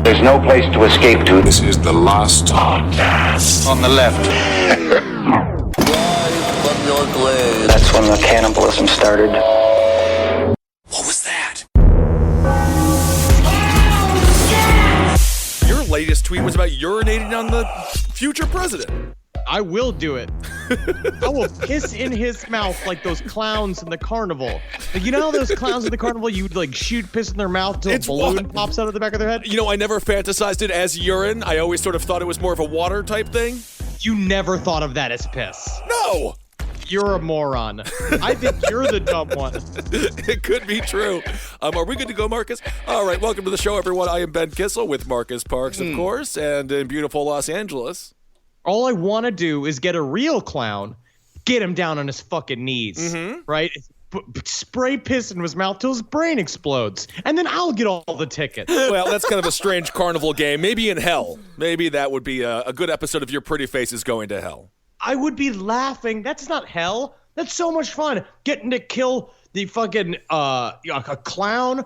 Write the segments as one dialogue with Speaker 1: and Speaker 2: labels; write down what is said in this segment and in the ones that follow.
Speaker 1: There's no place to escape to.
Speaker 2: This is the last podcast.
Speaker 1: On the left. That's when the cannibalism started.
Speaker 2: What was that?
Speaker 3: Your latest tweet was about urinating on the future president.
Speaker 4: I will do it. I will piss in his mouth like those clowns in the carnival. Like, you know how those clowns in the carnival, you like shoot piss in their mouth till a balloon pops out of the back of their head?
Speaker 3: You know, I never fantasized it as urine. I always sort of thought it was more of a water type thing.
Speaker 4: You never thought of that as piss.
Speaker 3: No!
Speaker 4: You're a moron. I think you're the dumb one.
Speaker 3: It could be true. Are we good to go, Marcus? All right, welcome to the show, everyone. I am Ben Kissel with Marcus Parks, of course, and in beautiful Los Angeles.
Speaker 4: All I want to do is get a real clown, get him down on his fucking knees, right? Spray piss in his mouth till his brain explodes, and then I'll get all the tickets.
Speaker 3: Well, that's kind of a strange carnival game. Maybe in hell. Maybe that would be a good episode of Your Pretty Face is Going to Hell.
Speaker 4: I would be laughing. That's not hell. That's so much fun. Getting to kill the fucking a clown,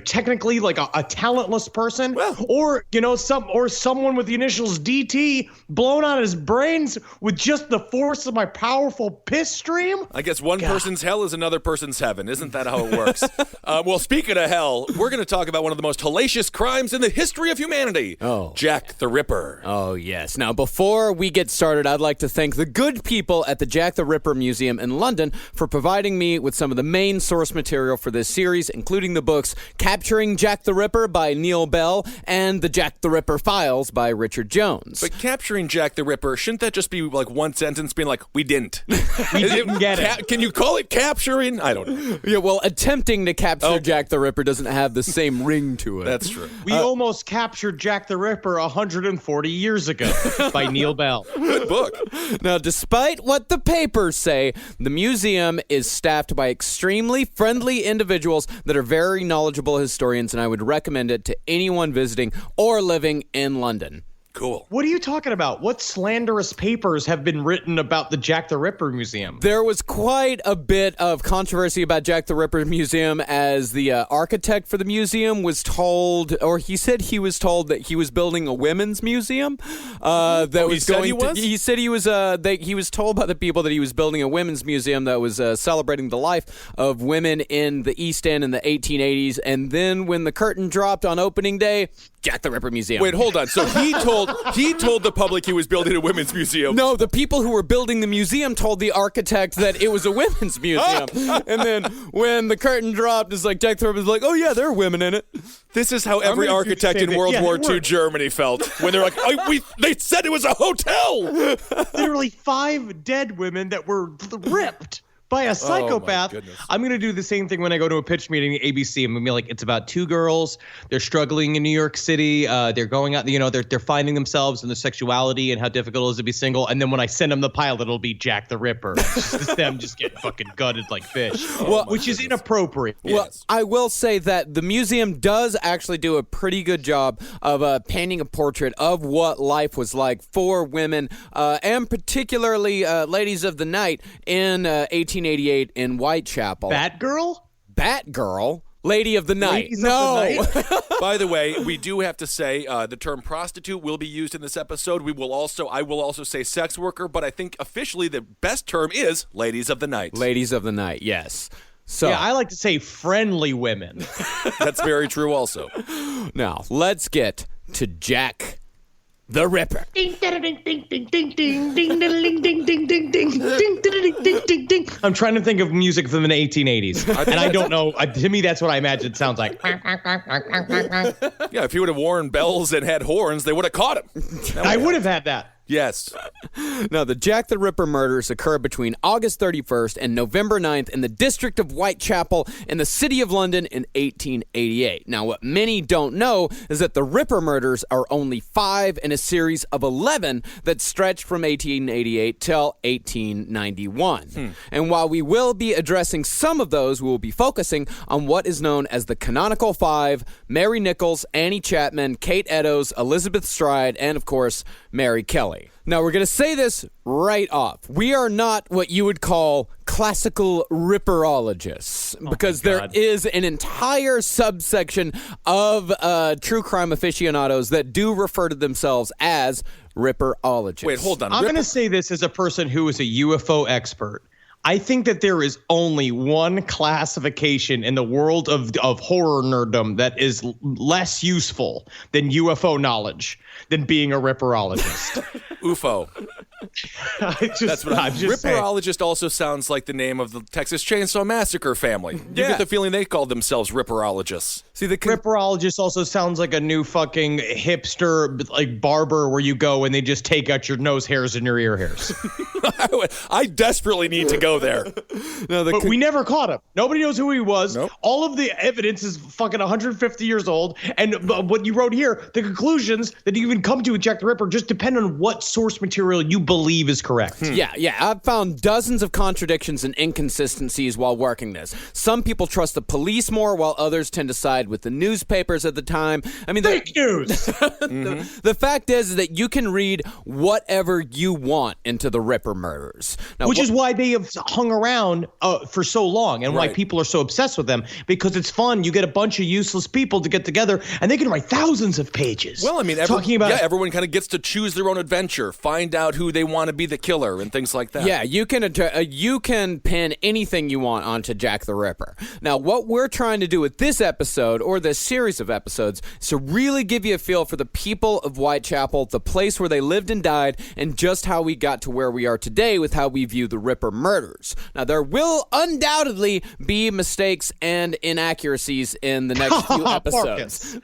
Speaker 4: technically like a talentless person, or someone with the initials DT blown out his brains with just the force of my powerful piss stream.
Speaker 3: I guess one person's hell is another person's heaven. Isn't that how it works? Well, speaking of hell, we're going to talk about one of the most hellacious crimes in the history of humanity.
Speaker 5: Oh.
Speaker 3: Jack the Ripper.
Speaker 5: Oh, yes. Now, before we get started, I'd like to thank the good people at the Jack the Ripper Museum in London for providing me with some of the main source material for this series, including the books Capturing Jack the Ripper by Neil Bell and The Jack the Ripper Files by Richard Jones.
Speaker 3: But capturing Jack the Ripper, shouldn't that just be like one sentence being like, we didn't?
Speaker 4: We didn't get it.
Speaker 3: Can you call it capturing? I don't know.
Speaker 5: Yeah, well, attempting to capture Jack the Ripper doesn't have the same ring to it.
Speaker 3: That's true.
Speaker 4: We almost captured Jack the Ripper 140 years ago by Neil Bell.
Speaker 3: Good book.
Speaker 5: Now, despite what the papers say, the museum is staffed by extremely friendly individuals that are very knowledgeable historians, and I would recommend it to anyone visiting or living in London.
Speaker 3: Cool.
Speaker 4: What are you talking about? What slanderous papers have been written about the Jack the Ripper Museum?
Speaker 5: There was quite a bit of controversy about Jack the Ripper Museum as the architect for the museum was told, or he said he was told that he was building a women's museum. He said he was told by the people that he was building a women's museum that was celebrating the life of women in the East End in the 1880s. And then when the curtain dropped on opening day, Jack the Ripper Museum.
Speaker 3: Wait, hold on. So he told the public he was building a women's museum.
Speaker 5: No, the people who were building the museum told the architect that it was a women's museum. And then when the curtain dropped, it's like Jack the Ripper was like, oh yeah, there are women in it.
Speaker 3: This is how every architect in World War II Germany felt when they're like, they said it was a hotel.
Speaker 4: Literally 5 dead women that were ripped by a psychopath.
Speaker 3: Oh,
Speaker 4: I'm going to do the same thing when I go to a pitch meeting at ABC. I'm going to be like, it's about 2 girls. They're struggling in New York City. They're going out, they're finding themselves in their sexuality and how difficult it is to be single. And then when I send them the pilot, it'll be Jack the Ripper. It's them just getting fucking gutted like fish, which is inappropriate.
Speaker 5: Well, I will say that the museum does actually do a pretty good job of painting a portrait of what life was like for women, and particularly ladies of the night in 1888 in Whitechapel. Batgirl? Lady of the Night.
Speaker 3: By the way, we do have to say the term prostitute will be used in this episode. I will also say sex worker, but I think officially the best term is ladies of the night.
Speaker 5: Ladies of the night, yes. So
Speaker 4: yeah, I like to say friendly women.
Speaker 3: That's very true also.
Speaker 5: Now, let's get to Jack the Ripper.
Speaker 4: I'm trying to think of music from the 1880s, and I don't know. To me, that's what I imagine it sounds like.
Speaker 3: Yeah, if he would have worn bells and had horns, they would have caught him.
Speaker 4: I would have had that.
Speaker 3: Yes.
Speaker 5: Now, the Jack the Ripper murders occurred between August 31st and November 9th in the district of Whitechapel in the city of London in 1888. Now, what many don't know is that the Ripper murders are only 5 in a series of 11 that stretch from 1888 till 1891. And while we will be addressing some of those, we will be focusing on what is known as the Canonical Five: Mary Nichols, Annie Chapman, Kate Eddowes, Elizabeth Stride, and, of course, Mary Kelly. family. Now, we're going to say this right off. We are not what you would call classical ripperologists, because there is an entire subsection of true crime aficionados that do refer to themselves as ripperologists.
Speaker 3: Wait, hold on.
Speaker 4: I'm going to say this as a person who is a UFO expert. I think that there is only one classification in the world of horror nerddom that is less useful than UFO knowledge than being a ripperologist.
Speaker 3: UFO. That's what I'm just saying. Ripperologist also sounds like the name of the Texas Chainsaw Massacre family. You get the feeling they called themselves ripperologists.
Speaker 4: See, the ripperologist also sounds like a new fucking hipster like barber where you go and they just take out your nose hairs and your ear hairs.
Speaker 3: I desperately need to go there.
Speaker 4: But we never caught him. Nobody knows who he was. Nope. All of the evidence is fucking 150 years old. And what you wrote here, the conclusions that you even come to with Jack the Ripper just depend on what source material you believe is correct.
Speaker 5: Yeah. I've found dozens of contradictions and inconsistencies while working this. Some people trust the police more, while others tend to side with the newspapers at the time. I mean,
Speaker 4: fake news.
Speaker 5: The fact is that you can read whatever you want into the Ripper murders. Now,
Speaker 4: which is why they have hung around for so long, and why people are so obsessed with them, because it's fun. You get a bunch of useless people to get together, and they can write thousands of pages.
Speaker 3: Well, I mean, everyone kind of gets to choose their own adventure, find out who they want to be the killer, and things like that.
Speaker 5: Yeah, you can pin anything you want onto Jack the Ripper. Now, what we're trying to do with this episode, or this series of episodes, is to really give you a feel for the people of Whitechapel, the place where they lived and died, and just how we got to where we are today with how we view the Ripper murders. Now, there will undoubtedly be mistakes and inaccuracies in the next few episodes.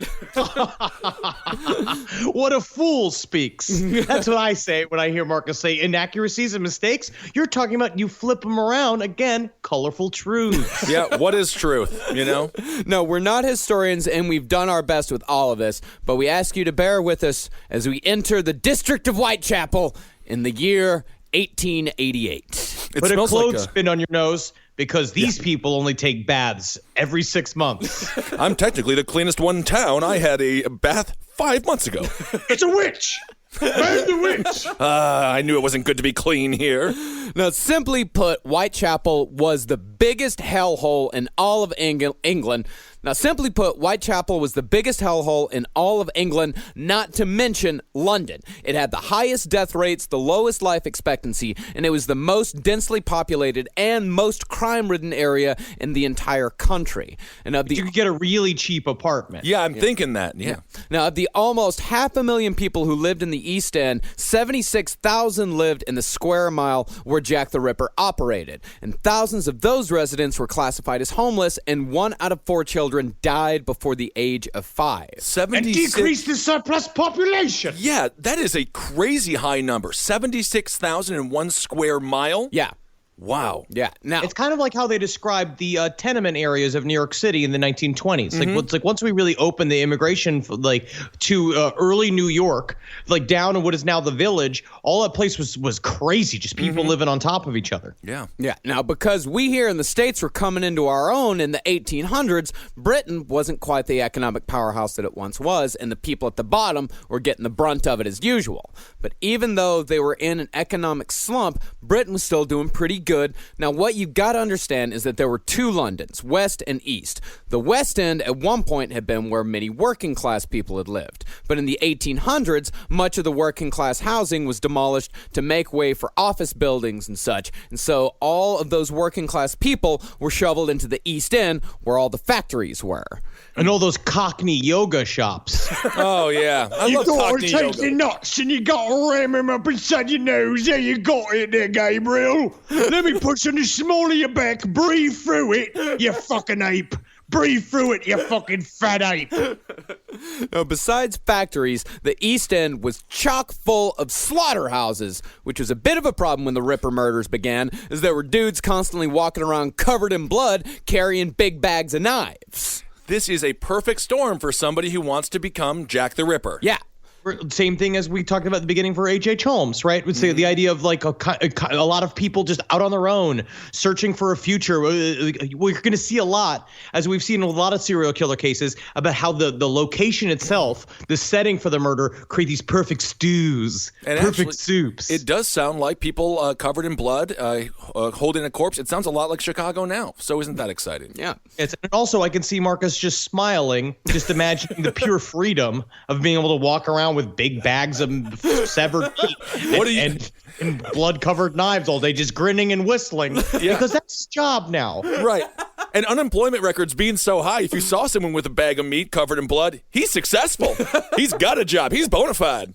Speaker 4: What a fool speaks. That's what I say when I hear Marcus say inaccuracies and mistakes. You're talking about you flip them around. Again, colorful truths.
Speaker 3: Yeah, what is truth, you know?
Speaker 5: No, we're not historians, and we've done our best with all of this, but we ask you to bear with us as we enter the District of Whitechapel in the year 1888.
Speaker 4: Put a clothespin on your nose, because these people only take baths every 6 months.
Speaker 3: I'm technically the cleanest one in town. I had a bath 5 months ago.
Speaker 4: It's a witch! Burn the witch!
Speaker 3: I knew it wasn't good to be clean here.
Speaker 5: Now, simply put, Whitechapel was the biggest hellhole in all of England. Now, simply put, Whitechapel was the biggest hellhole in all of England, not to mention London. It had the highest death rates, the lowest life expectancy, and it was the most densely populated and most crime-ridden area in the entire country. And
Speaker 4: you could get a really cheap apartment.
Speaker 3: Yeah, I'm thinking that, yeah.
Speaker 5: Now, of the almost 500,000 people who lived in the East End, 76,000 lived in the square mile where Jack the Ripper operated. And thousands of those residents were classified as homeless, and 1 out of 4 children died before the age of 5.
Speaker 4: And decreased the surplus population.
Speaker 3: Yeah, that is a crazy high number. 76,000 in 1 square mile?
Speaker 5: Yeah.
Speaker 3: Wow.
Speaker 5: Yeah. Now
Speaker 4: it's kind of like how they described the tenement areas of New York City in the 1920s. Like once we really opened the immigration to early New York, like down in what is now the Village, all that place was crazy. Just people living on top of each other.
Speaker 3: Yeah.
Speaker 5: Yeah. Now, because we here in the States were coming into our own in the 1800s, Britain wasn't quite the economic powerhouse that it once was, and the people at the bottom were getting the brunt of it as usual. But even though they were in an economic slump, Britain was still doing pretty good. Now, what you got to understand is that there were 2 Londons, West and East. The West End at one point had been where many working class people had lived. But in the 1800s, much of the working class housing was demolished to make way for office buildings and such. And so all of those working class people were shoveled into the East End where all the factories were.
Speaker 4: And all those Cockney yoga shops.
Speaker 3: Oh, yeah. I love Cockney yoga.
Speaker 4: You got to take the nuts and you got to ram them up inside your nose. There you got it there, Gabriel. Let me push on the small of your back. Breathe through it, you fucking ape. Breathe through it, you fucking fat ape.
Speaker 5: Now, besides factories, the East End was chock full of slaughterhouses, which was a bit of a problem when the Ripper murders began, as there were dudes constantly walking around covered in blood, carrying big bags of knives.
Speaker 3: This is a perfect storm for somebody who wants to become Jack the Ripper.
Speaker 5: Yeah.
Speaker 4: Same thing as we talked about at the beginning for H.H. Holmes, right? Would say the idea of like a lot of people just out on their own searching for a future. We're going to see a lot, as we've seen in a lot of serial killer cases, about how the location itself, the setting for the murder, create these perfect stews,
Speaker 3: and
Speaker 4: perfect
Speaker 3: actually,
Speaker 4: soups.
Speaker 3: It does sound like people covered in blood, holding a corpse. It sounds a lot like Chicago now. So isn't that exciting?
Speaker 5: Yeah.
Speaker 4: And also, I can see Marcus just smiling, just imagining the pure freedom of being able to walk around with big bags of severed meat and blood-covered knives all day, just grinning and whistling, because that's his job now.
Speaker 3: Right. And unemployment records being so high, if you saw someone with a bag of meat covered in blood, he's successful. He's got a job. He's bona fide.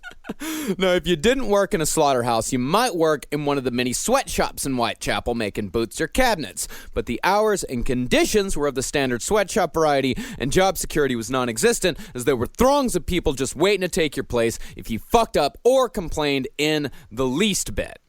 Speaker 5: Now, if you didn't work in a slaughterhouse, you might work in one of the many sweatshops in Whitechapel making boots or cabinets. But the hours and conditions were of the standard sweatshop variety, and job security was non-existent, as there were throngs of people just waiting to take your place if you fucked up or complained in the least bit.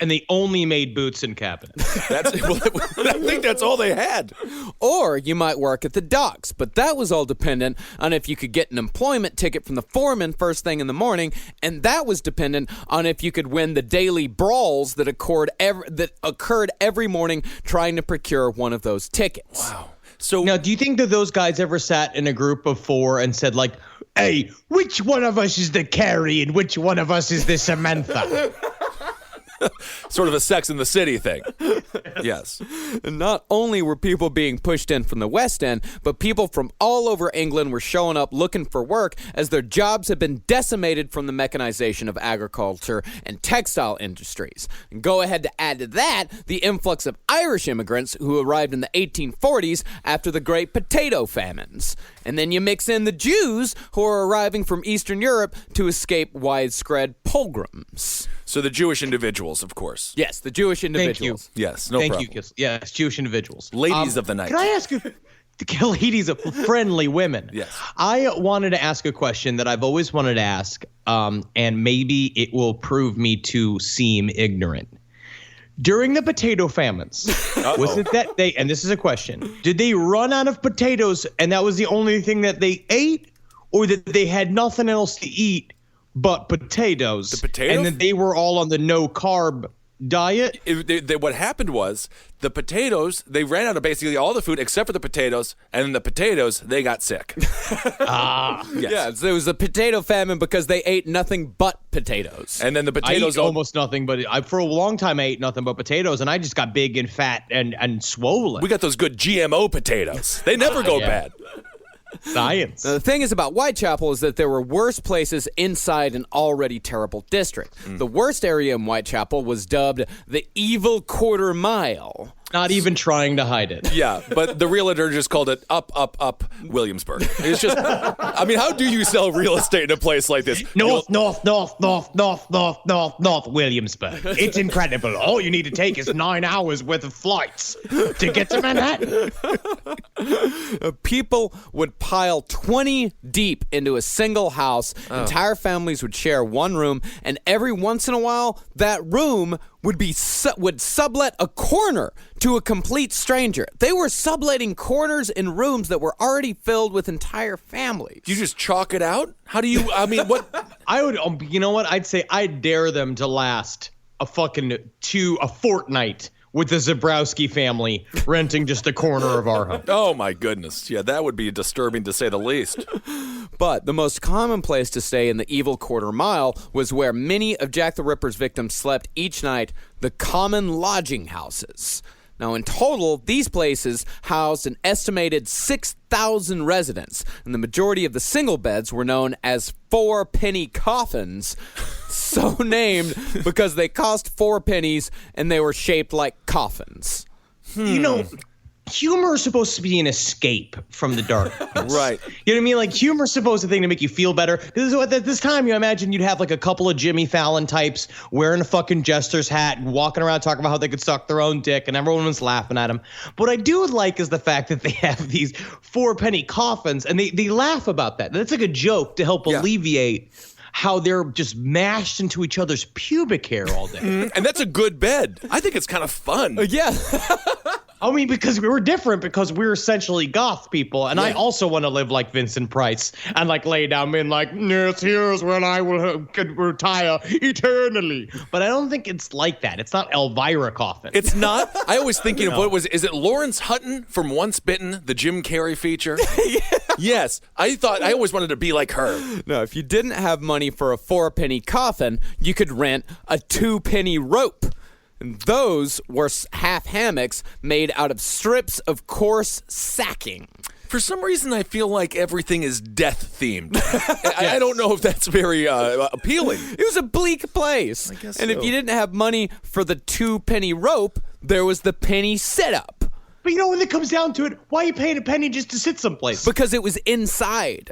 Speaker 4: And they only made boots and cabinets.
Speaker 3: I think that's all they had.
Speaker 5: Or you might work at the docks, but that was all dependent on if you could get an employment ticket from the foreman first thing in the morning, and that was dependent on if you could win the daily brawls that occurred every morning trying to procure one of those tickets.
Speaker 3: Wow. So
Speaker 4: Now, do you think that those guys ever sat in a group of four and said, like, hey, which one of us is the Carrie and which one of us is the Samantha?
Speaker 3: sort of a Sex in the City thing. Yes.
Speaker 5: And not only were people being pushed in from the West End, but people from all over England were showing up looking for work as their jobs had been decimated from the mechanization of agriculture and textile industries. And go ahead to add to that the influx of Irish immigrants who arrived in the 1840s after the Great Potato Famines. And then you mix in the Jews who are arriving from Eastern Europe to escape widespread pogroms.
Speaker 3: So the Jewish individuals, of course.
Speaker 5: Yes, the Jewish individuals.
Speaker 3: Yes, no
Speaker 4: Thank
Speaker 3: problem.
Speaker 4: you. Yes, Jewish individuals.
Speaker 3: Ladies of the night.
Speaker 4: Can I ask you, ladies of friendly women?
Speaker 3: Yes.
Speaker 4: I wanted to ask a question that I've always wanted to ask, and maybe it will prove me to seem ignorant. During the potato famines, was it that they, and this is a question, did they run out of potatoes and that was the only thing that they ate, or that they had nothing else to eat but potatoes?
Speaker 3: The potato?
Speaker 4: And then they were all on the no-carb diet?
Speaker 3: What happened was the potatoes, they ran out of basically all the food except for the potatoes, and then the potatoes, they got sick.
Speaker 5: Yes. Yeah, there was a potato famine because they ate nothing but potatoes.
Speaker 3: And then the
Speaker 4: I
Speaker 3: potatoes
Speaker 4: ate almost nothing, but for a long time I ate nothing but potatoes, and I just got big and fat and swollen.
Speaker 3: We got those good GMO potatoes. They never go
Speaker 4: Yeah.
Speaker 3: bad.
Speaker 4: Science.
Speaker 5: Now, the thing is about Whitechapel is that there were worse places inside an already terrible district. The worst area in Whitechapel was dubbed the Evil Quarter Mile.
Speaker 4: Not even trying to hide it.
Speaker 3: Yeah, but the realtor just called it up Williamsburg. It's just, I mean, how do you sell real estate in a place like this?
Speaker 4: North Williamsburg. It's incredible. All you need to take is 9 hours worth of flights to get to Manhattan.
Speaker 5: People would pile 20 deep into a single house. Entire families would share one room, and every once in a while, that room would sublet a corner to a complete stranger. They were subletting corners in rooms that were already filled with entire families.
Speaker 3: You just chalk it out? How do you, I mean, what?
Speaker 4: I would, you know what? I'd say I'd dare them to last a fortnight with the Zabrowski family renting just a corner of our home.
Speaker 3: Oh my goodness. Yeah, that would be disturbing to say the least.
Speaker 5: But the most common place to stay in the Evil Quarter Mile was where many of Jack the Ripper's victims slept each night, the common lodging houses. Now, in total, these places housed an estimated 6,000 residents, and the majority of the single beds were known as 4-penny coffins, so named because they cost 4 pennies and they were shaped like coffins.
Speaker 4: You know, humor is supposed to be an escape from the darkness.
Speaker 3: Right.
Speaker 4: You know what I mean? Like, humor is supposed to be a thing to make you feel better. This is what, at this time, you imagine you'd have like a couple of Jimmy Fallon types wearing a fucking jester's hat and walking around talking about how they could suck their own dick, and everyone was laughing at them. But what I do like is the fact that they have these 4-penny coffins, and they laugh about that. That's like a joke to help alleviate how they're just mashed into each other's pubic hair all day.
Speaker 3: And that's a good bed. I think it's kind of fun.
Speaker 5: Yeah.
Speaker 4: I mean, because we were different because we're essentially goth people, and I also want to live like Vincent Price and like lay down being like, yes, here's when I will could retire eternally. But I don't think it's like that. It's not Elvira Coffin.
Speaker 3: It's not. I always thinking of what was. Is it Lawrence Hutton from Once Bitten, the Jim Carrey feature? Yes. I always wanted to be like her.
Speaker 5: No, if you didn't have money for a 4-penny coffin, you could rent a 2-penny rope. And those were half hammocks made out of strips of coarse sacking.
Speaker 3: For some reason, I feel like everything is death-themed. I don't know if that's very appealing.
Speaker 5: It was a bleak place.
Speaker 3: I guess
Speaker 5: and
Speaker 3: so.
Speaker 5: if you didn't have money for the 2-penny rope, there was the penny sit-up.
Speaker 4: But you know, when it comes down to it, why are you paying a penny just to sit someplace?
Speaker 5: Because it was inside.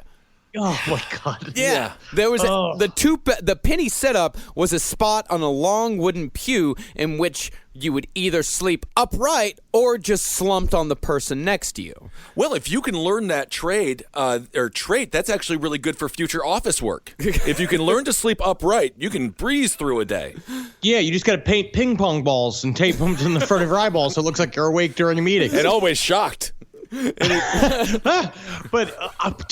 Speaker 4: Oh my God!
Speaker 5: Yeah, there was the penny setup was a spot on a long wooden pew in which you would either sleep upright or just slumped on the person next to you.
Speaker 3: Well, if you can learn that trade or trait, that's actually really good for future office work. If you can learn to sleep upright, you can breeze through a day.
Speaker 4: Yeah, you just got to paint ping pong balls and tape them in the front of your eyeballs so it looks like you're awake during a meeting.
Speaker 3: And always shocked.
Speaker 4: But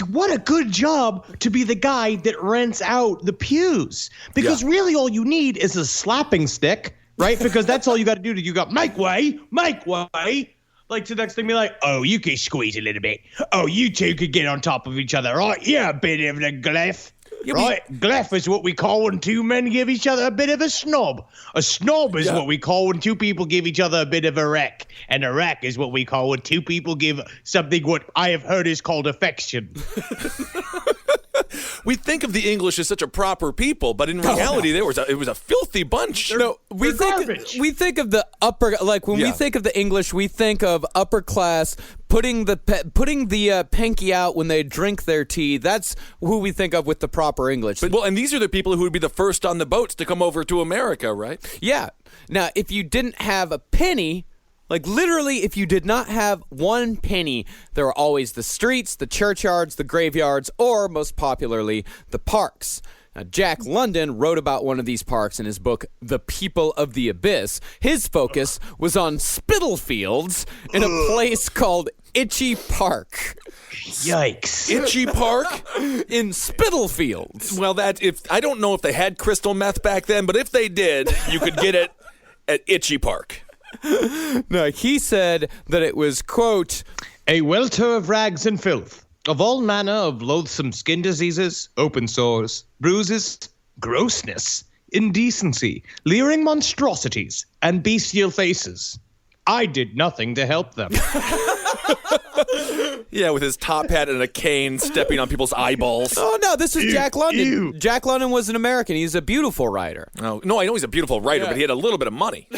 Speaker 4: what a good job to be the guy that rents out the pews. Because really all you need is a slapping stick, right? Because that's all you got to do. You got make way. Like the next thing be like, oh, you can squeeze a little bit. Oh, you two could get on top of each other, right? Yeah, a bit of a glyph. Right, glyph is what we call when two men give each other a bit of a snob. A snob is what we call when two people give each other a bit of a wreck. And a wreck is what we call when two people give something what I have heard is called affection.
Speaker 3: We think of the English as such a proper people, but in reality, it was a filthy bunch.
Speaker 5: No, we think of the upper, like when we think of the English, we think of upper class putting the pinky out when they drink their tea. That's who we think of with the proper English.
Speaker 3: And these are the people who would be the first on the boats to come over to America, right?
Speaker 5: Yeah. Now, if you didn't have a penny. Like, literally, if you did not have 1 penny, there were always the streets, the churchyards, the graveyards, or, most popularly, the parks. Now, Jack London wrote about one of these parks in his book, The People of the Abyss. His focus was on Spitalfields in a place called Itchy Park.
Speaker 4: Yikes.
Speaker 3: Itchy Park?
Speaker 5: In Spitalfields.
Speaker 3: Well, I don't know if they had crystal meth back then, but if they did, you could get it at Itchy Park.
Speaker 5: No, he said that it was, quote,
Speaker 4: a welter of rags and filth, of all manner of loathsome skin diseases, open sores, bruises, grossness, indecency, leering monstrosities, and bestial faces. I did nothing to help them.
Speaker 3: Yeah, with his top hat and a cane stepping on people's eyeballs.
Speaker 5: Oh, no, this is Jack London.
Speaker 4: Ew.
Speaker 5: Jack London was an American. He's a beautiful writer.
Speaker 3: Oh, no, I know he's a beautiful writer, but he had a little bit of money.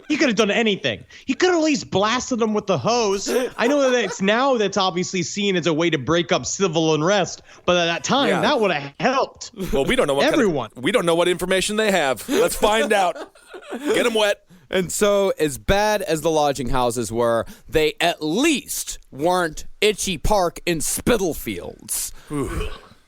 Speaker 4: He could have done anything. He could have at least blasted them with the hose. I know that it's now that's obviously seen as a way to break up civil unrest, but at that time, that would have helped.
Speaker 3: Well, we don't know what we don't know what information they have. Let's find out. Get them wet.
Speaker 5: And so, as bad as the lodging houses were, they at least weren't Itchy Park in Spitalfields.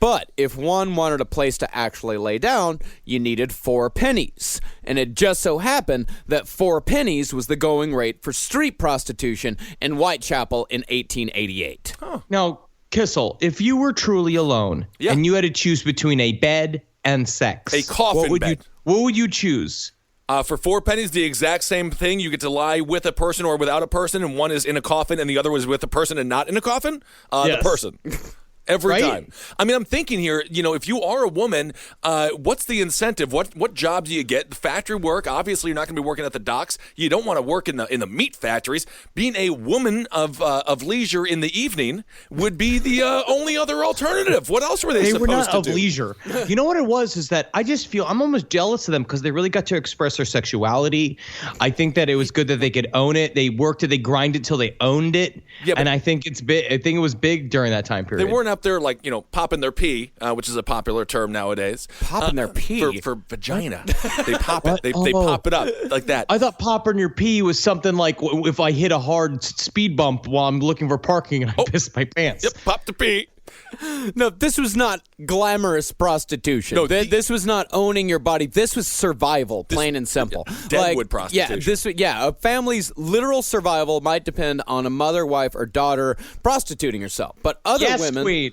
Speaker 5: But if one wanted a place to actually lay down, you needed 4 pennies. And it just so happened that 4 pennies was the going rate for street prostitution in Whitechapel in 1888.
Speaker 4: Now, Kissel, if you were truly alone and you had to choose between a bed and sex,
Speaker 3: a coffin bed,
Speaker 4: what would you choose?
Speaker 3: For 4 pennies, the exact same thing. You get to lie with a person or without a person, and one is in a coffin and the other was with a person and not in a coffin. The person. Every time. I mean, I'm thinking here, if you are a woman, what's the incentive? What job do you get? The factory work, obviously you're not going to be working at the docks. You don't want to work in the meat factories. Being a woman of leisure in the evening would be the only other alternative. What else were they supposed to do?
Speaker 4: They were not of leisure. You know what it was is that I just feel I'm almost jealous of them because they really got to express their sexuality. I think that it was good that they could own it. They worked it, they grinded till they owned it. Yeah, and I think it's big. I think it was big during that time period.
Speaker 3: They weren't up there like, popping their pee, which is a popular term nowadays.
Speaker 5: Popping their pee?
Speaker 3: For vagina. They pop it. They pop it up like that.
Speaker 4: I thought popping your pee was something like if I hit a hard speed bump while I'm looking for parking and I piss my pants.
Speaker 3: Yep, pop the pee.
Speaker 5: No, this was not glamorous prostitution.
Speaker 3: No,
Speaker 5: this was not owning your body. This was survival, plain and simple.
Speaker 3: Deadwood prostitution.
Speaker 5: A family's literal survival might depend on a mother, wife, or daughter prostituting herself. But other women,
Speaker 4: queen.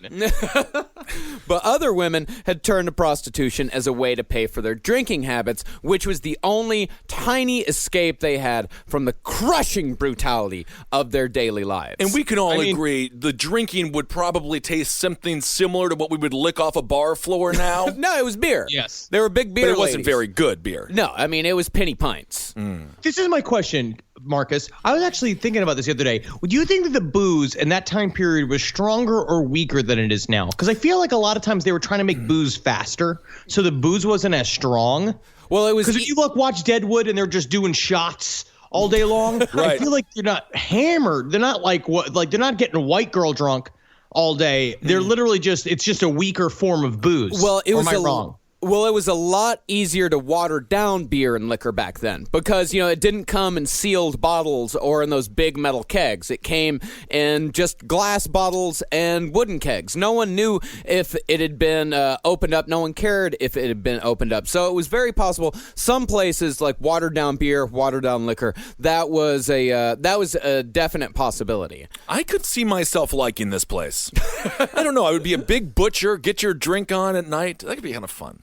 Speaker 5: but other women had turned to prostitution as a way to pay for their drinking habits, which was the only tiny escape they had from the crushing brutality of their daily lives.
Speaker 3: And we can all agree the drinking would probably taste something similar to what we would lick off a bar floor now.
Speaker 5: No, it was beer.
Speaker 4: Yes.
Speaker 5: They were big beer
Speaker 3: But it wasn't
Speaker 5: ladies.
Speaker 3: very good beer.
Speaker 5: No, I mean, it was penny pints.
Speaker 4: This is my question, Marcus. I was actually thinking about this the other day. Would you think that the booze in that time period was stronger or weaker than it is now? Because I feel like a lot of times they were trying to make booze faster, so the booze wasn't as strong.
Speaker 5: Well, it was
Speaker 4: Because if you watch Deadwood and they're just doing shots all day long, I
Speaker 3: Right.
Speaker 4: feel like they're not hammered. They're not they're not getting white girl drunk all day. They're literally it's just a weaker form of booze.
Speaker 5: Well, it
Speaker 4: or
Speaker 5: was
Speaker 4: am I wrong?
Speaker 5: Well, it was a lot easier to water down beer and liquor back then because, it didn't come in sealed bottles or in those big metal kegs. It came in just glass bottles and wooden kegs. No one knew if it had been opened up. No one cared if it had been opened up. So it was very possible. Some places like watered down beer, watered down liquor, that was a definite possibility.
Speaker 3: I could see myself liking this place. I don't know. I would be a big butcher, get your drink on at night. That could be kind of fun.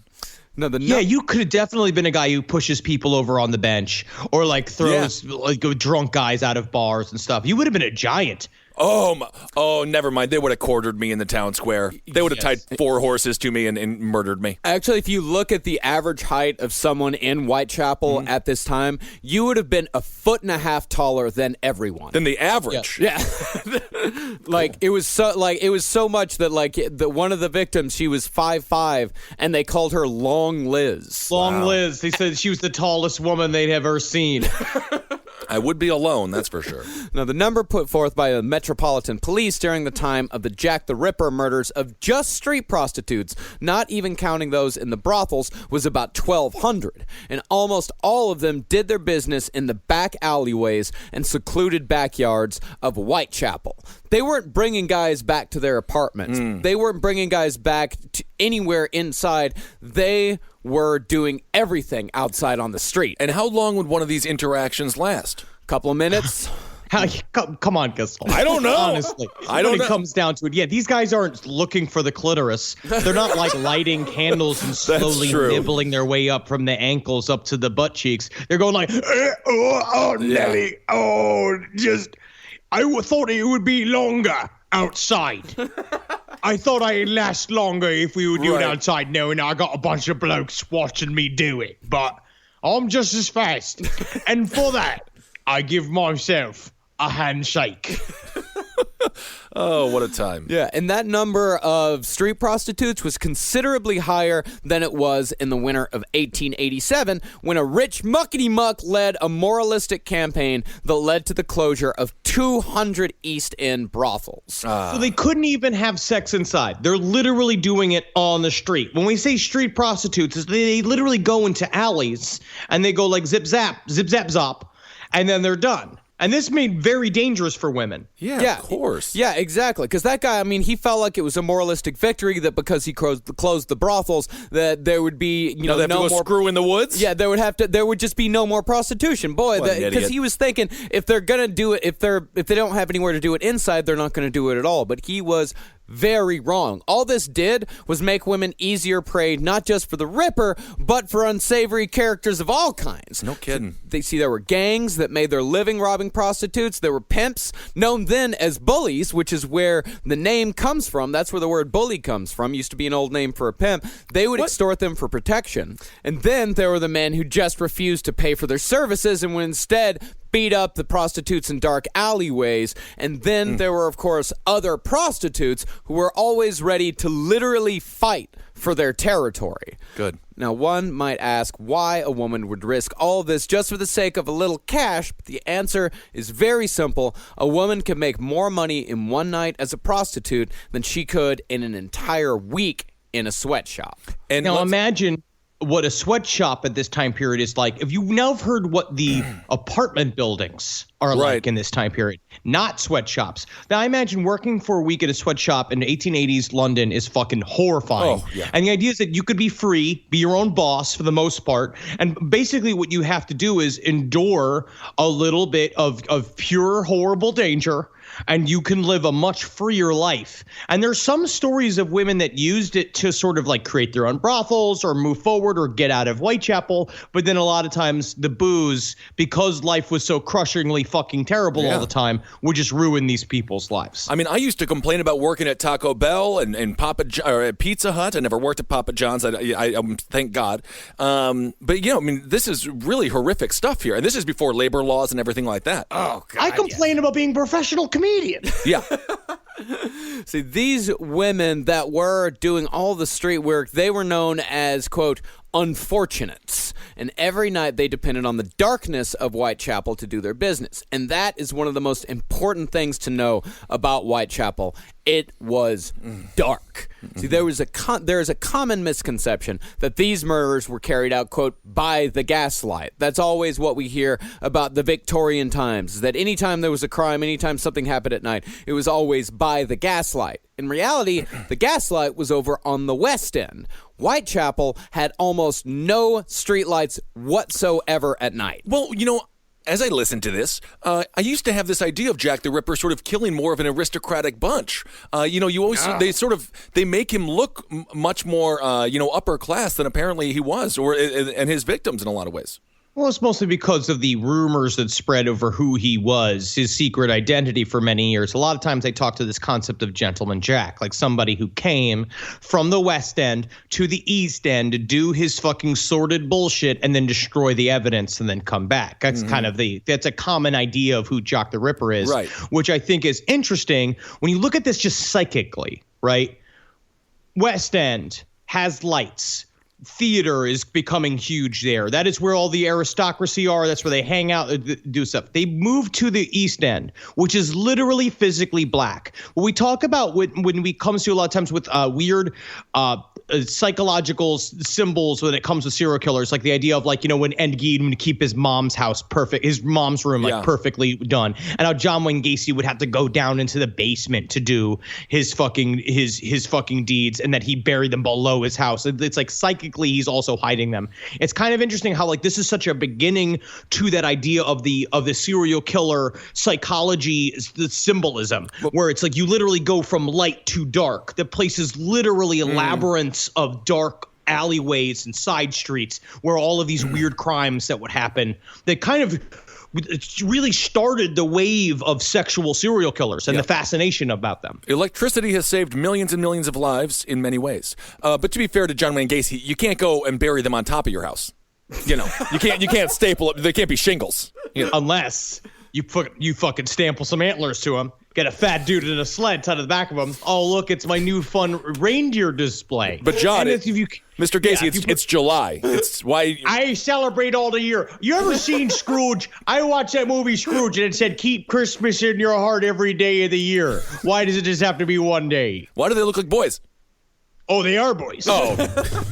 Speaker 5: No,
Speaker 4: Yeah, you could have definitely been a guy who pushes people over on the bench or throws drunk guys out of bars and stuff. You would have been a giant.
Speaker 3: Oh, never mind. They would have quartered me in the town square. They would have tied 4 horses to me and murdered me.
Speaker 5: Actually, if you look at the average height of someone in Whitechapel at this time, you would have been 1.5 feet taller than everyone.
Speaker 3: Than the average.
Speaker 5: Yeah. It was so much that one of the victims, she was 5'5", and they called her Long Liz.
Speaker 4: Liz. They said she was the tallest woman they'd ever seen.
Speaker 3: I would be alone, that's for sure.
Speaker 5: Now, the number put forth by the Metropolitan Police during the time of the Jack the Ripper murders of just street prostitutes, not even counting those in the brothels, was about 1,200. And almost all of them did their business in the back alleyways and secluded backyards of Whitechapel. They weren't bringing guys back to their apartments. They weren't bringing guys back to anywhere inside. They were doing everything outside on the street.
Speaker 3: And how long would one of these interactions last?
Speaker 5: Couple of minutes.
Speaker 4: Come on, Gustavo.
Speaker 3: I don't know.
Speaker 4: Honestly,
Speaker 3: I don't
Speaker 4: when
Speaker 3: know.
Speaker 4: it comes down to it, yeah, these guys aren't looking for the clitoris. They're not lighting candles and slowly
Speaker 3: true.
Speaker 4: nibbling their way up from the ankles up to the butt cheeks. They're going Nelly, I thought it would be longer outside. I thought I'd last longer if we would do it outside, knowing I got a bunch of blokes watching me do it. But I'm just as fast. And for that, I give myself a handshake.
Speaker 3: Oh, what a time.
Speaker 5: Yeah, and that number of street prostitutes was considerably higher than it was in the winter of 1887 when a rich muckety-muck led a moralistic campaign that led to the closure of 200 East End brothels.
Speaker 4: So they couldn't even have sex inside. They're literally doing it on the street. When we say street prostitutes, they literally go into alleys and they go zip zap, zop, and then they're done. And this made very dangerous for women.
Speaker 3: Yeah, of course.
Speaker 5: Yeah, exactly. Because that guy, he felt like it was a moralistic victory that because he closed the brothels, that there would be,
Speaker 3: They have to
Speaker 5: no
Speaker 3: go
Speaker 5: more
Speaker 3: screw in the woods?
Speaker 5: Yeah, there would just be no more prostitution. Boy,
Speaker 3: What an
Speaker 5: because
Speaker 3: idiot.
Speaker 5: he was thinking if they're gonna do it, if they don't have anywhere to do it inside, they're not gonna do it at all. But he was very wrong. All this did was make women easier prey, not just for the Ripper, but for unsavory characters of all kinds.
Speaker 3: No kidding.
Speaker 5: There were gangs that made their living robbing prostitutes. There were pimps, known then as bullies, which is where the name comes from. That's where the word bully comes from. Used to be an old name for a pimp. They would extort them for protection. And then there were the men who just refused to pay for their services and would instead beat up the prostitutes in dark alleyways. And then there were, of course, other prostitutes who were always ready to literally fight for their territory.
Speaker 3: Good.
Speaker 5: Now, one might ask why a woman would risk all of this just for the sake of a little cash, but the answer is very simple. A woman can make more money in one night as a prostitute than she could in an entire week in a sweatshop.
Speaker 3: And
Speaker 4: Now imagine what a sweatshop at this time period is like. If you now have heard what the apartment buildings are
Speaker 3: Right.
Speaker 4: like in this time period, not sweatshops. Now, I imagine working for a week at a sweatshop in 1880s London is fucking horrifying.
Speaker 3: Oh, yeah.
Speaker 4: And the idea is that you could be free, be your own boss for the most part, and basically what you have to do is endure a little bit of pure horrible danger, and you can live a much freer life. And there's some stories of women that used it to sort of like create their own brothels or move forward or get out of Whitechapel. But then a lot of times the booze, because life was so crushingly fucking terrible all the time, would just ruin these people's lives.
Speaker 3: I mean, I used to complain about working at Taco Bell and or at Pizza Hut. I never worked at Papa John's. I thank God. But I mean, this is really horrific stuff here, and this is before labor laws and everything like that.
Speaker 5: Oh, God.
Speaker 4: I complain about being a professional comedian.
Speaker 3: Yeah.
Speaker 5: See, these women that were doing all the street work, they were known as, quote, unfortunates. And every night they depended on the darkness of Whitechapel to do their business. And that is one of the most important things to know about Whitechapel. It was dark. See, there is a common misconception that these murders were carried out, quote, by the gaslight. That's always what we hear about the Victorian times, is that anytime there was a crime, anytime something happened at night, it was always by the gaslight. In reality, the gaslight was over on the West End. Whitechapel had almost no streetlights whatsoever at night.
Speaker 3: Well, as I listened to this, I used to have this idea of Jack the Ripper sort of killing more of an aristocratic bunch. You always they make him look much more upper class than apparently he was, and his victims in a lot of ways.
Speaker 4: Well, it's mostly because of the rumors that spread over who he was, his secret identity for many years. A lot of times they talk to this concept of Gentleman Jack, like somebody who came from the West End to the East End to do his fucking sordid bullshit and then destroy the evidence and then come back. That's kind of that's a common idea of who Jack the Ripper is,
Speaker 3: right?
Speaker 4: Which I think is interesting when you look at this just psychically, right? West End has lights. Theater is becoming huge there. That is where all the aristocracy are. That's where they hang out, do stuff. They move to the East End, which is literally physically black. What we talk about when we comes to a lot of times with weird psychological symbols when it comes to serial killers, like the idea of when Ed Gein would keep his mom's house perfect, his mom's room perfectly done, and how John Wayne Gacy would have to go down into the basement to do his fucking deeds, and that he buried them below his house. It's like psychically he's also hiding them. It's kind of interesting how this is such a beginning to that idea of the serial killer psychology, the symbolism, where it's like you literally go from light to dark. The place is literally a labyrinth of dark alleyways and side streets where all of these weird crimes that would happen that kind of really started the wave of sexual serial killers and the fascination about them.
Speaker 3: Electricity has saved millions and millions of lives in many ways. But to be fair to John Wayne Gacy, you can't go and bury them on top of your house. You can't staple it. They can't be shingles.
Speaker 4: Unless you fucking stample some antlers to them. Get a fat dude in a sled tied to the back of him. Oh, look, it's my new fun reindeer display.
Speaker 3: But John, Mr. Gacy, it's July. It's why
Speaker 4: I celebrate all the year. You ever seen Scrooge? I watched that movie Scrooge, and it said, "Keep Christmas in your heart every day of the year." Why does it just have to be one day?
Speaker 3: Why do they look like boys?
Speaker 4: Oh, they are boys.
Speaker 3: Oh.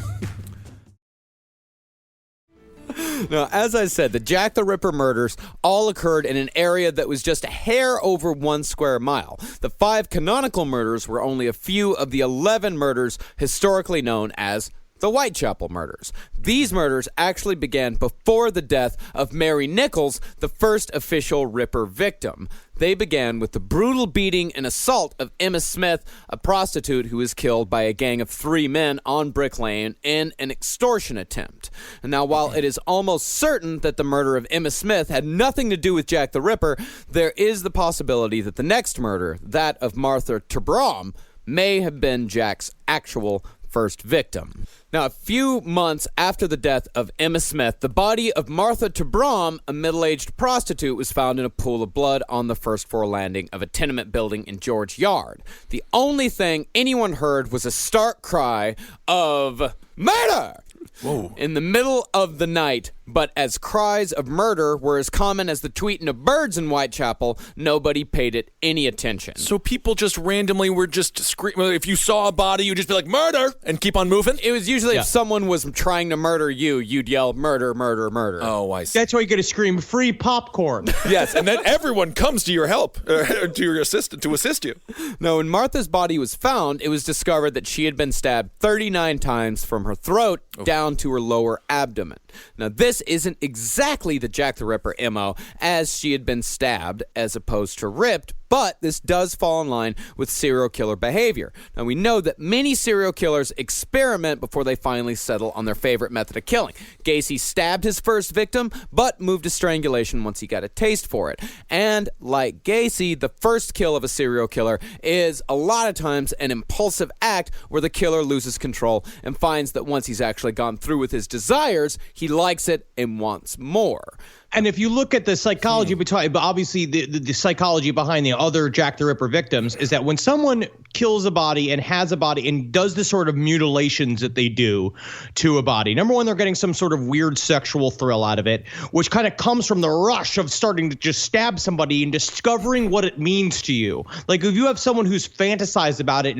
Speaker 5: Now, as I said, the Jack the Ripper murders all occurred in an area that was just a hair over 1 square mile. The 5 canonical murders were only a few of the 11 murders historically known as the Whitechapel murders. These murders actually began before the death of Mary Nichols, the first official Ripper victim. They began with the brutal beating and assault of Emma Smith, a prostitute who was killed by a gang of 3 men on Brick Lane in an extortion attempt. And now, while it is almost certain that the murder of Emma Smith had nothing to do with Jack the Ripper, there is the possibility that the next murder, that of Martha Tabram, may have been Jack's actual first victim. Now, a few months after the death of Emma Smith, the body of Martha Tabram, a middle-aged prostitute, was found in a pool of blood on the first floor landing of a tenement building in George Yard. The only thing anyone heard was a stark cry of murder! Whoa. In the middle of the night, But as cries of murder were as common as the tweeting of birds in Whitechapel, nobody paid it any attention.
Speaker 3: So people just randomly were just screaming. If you saw a body, you'd just be like, murder, and keep on moving?
Speaker 5: It was usually if someone was trying to murder you, you'd yell, murder, murder, murder.
Speaker 3: Oh, I see.
Speaker 4: That's why you got to scream, free popcorn.
Speaker 3: Yes, and then everyone comes to your help, to your assistant, to assist you.
Speaker 5: Now, when Martha's body was found, it was discovered that she had been stabbed 39 times from her throat down to her lower abdomen. Now, this isn't exactly the Jack the Ripper MO, as she had been stabbed as opposed to ripped, but this does fall in line with serial killer behavior. Now, we know that many serial killers experiment before they finally settle on their favorite method of killing. Gacy stabbed his first victim, but moved to strangulation once he got a taste for it. And like Gacy, the first kill of a serial killer is a lot of times an impulsive act where the killer loses control and finds that once he's actually gone through with his desires, he likes it and wants more.
Speaker 4: And if you look at the psychology but obviously the psychology behind the other Jack the Ripper victims is that when someone kills a body and has a body and does the sort of mutilations that they do to a body, number one, they're getting some sort of weird sexual thrill out of it, which kind of comes from the rush of starting to just stab somebody and discovering what it means to you. Like if you have someone who's fantasized about it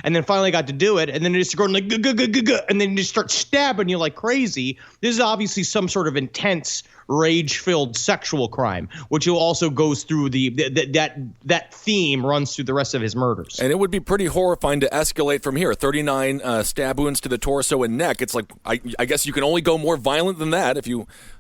Speaker 4: and then finally got to do it and then just going like and then just start stabbing you like crazy, this is obviously some sort of intense rage-filled sexual crime, which also goes through that theme runs through the rest of his murders.
Speaker 3: And it would be pretty horrifying to escalate from here. 39 stab wounds to the torso and neck. It's like I guess you can only go more violent than that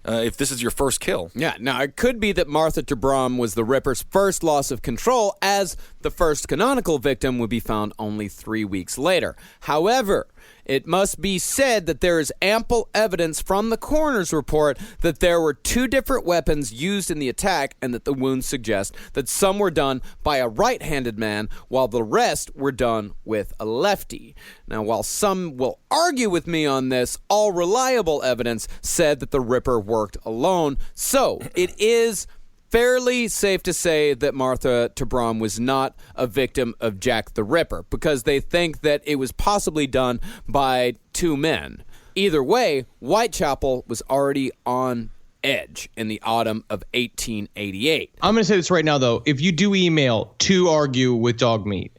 Speaker 3: if this is your first kill.
Speaker 5: Yeah, now it could be that Martha Tabram was the Ripper's first loss of control, as the first canonical victim would be found only 3 weeks later. However, it must be said that there is ample evidence from the coroner's report that there were 2 different weapons used in the attack and that the wounds suggest that some were done by a right-handed man while the rest were done with a lefty. Now, while some will argue with me on this, all reliable evidence said that the Ripper worked alone. So it is fairly safe to say that Martha Tabram was not a victim of Jack the Ripper because they think that it was possibly done by 2 men. Either way, Whitechapel was already on edge in the autumn of 1888.
Speaker 4: I'm going to say this right now, though. If you do email to argue with dog meat,